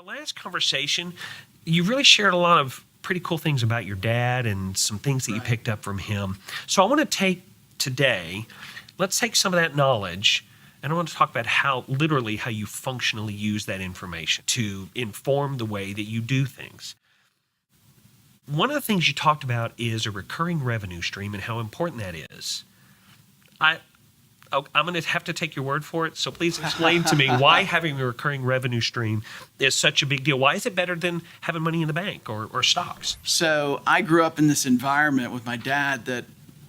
last conversation, you really shared a lot of pretty cool things about your dad and some things that you picked up from him. So I want to take today, let's take some of that knowledge, and I want to talk about how you functionally use that information to inform the way that you do things. One of the things you talked about is a recurring revenue stream and how important that is. I'm going to have to take your word for it, so please explain to me why having a recurring revenue stream is such a big deal. Why is it better than having money in the bank or stocks? So I grew up in this environment with my dad that,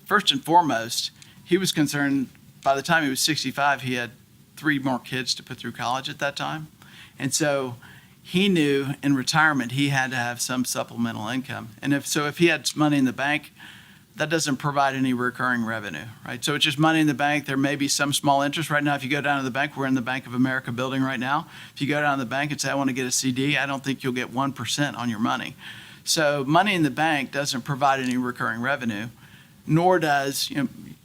first and foremost, he was concerned by the time he was 65, he had 3 more kids to put through college at that time. And so he knew in retirement he had to have some supplemental income. And if he had money in the bank, that doesn't provide any recurring revenue, right? So it's just money in the bank. There may be some small interest. Right now, if you go down to the bank, we're in the Bank of America building right now. If you go down to the bank and say, I want to get a CD, I don't think you'll get 1% on your money. So money in the bank doesn't provide any recurring revenue, nor does,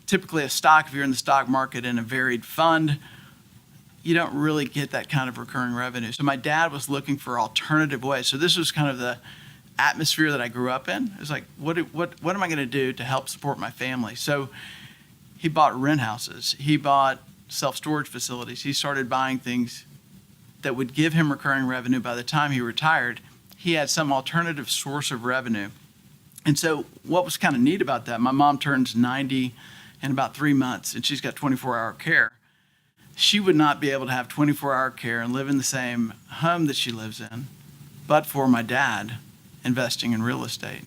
typically a stock, if you're in the stock market in a varied fund, you don't really get that kind of recurring revenue. So my dad was looking for alternative ways. So this was kind of the atmosphere that I grew up in. It was like, what am I going to do to help support my family? So he bought rent houses. He bought self-storage facilities. He started buying things that would give him recurring revenue. By the time he retired, he had some alternative source of revenue. And so what was kind of neat about that, my mom turns 90 in about 3 months, and she's got 24-hour care. She would not be able to have 24-hour care and live in the same home that she lives in, but for my dad investing in real estate.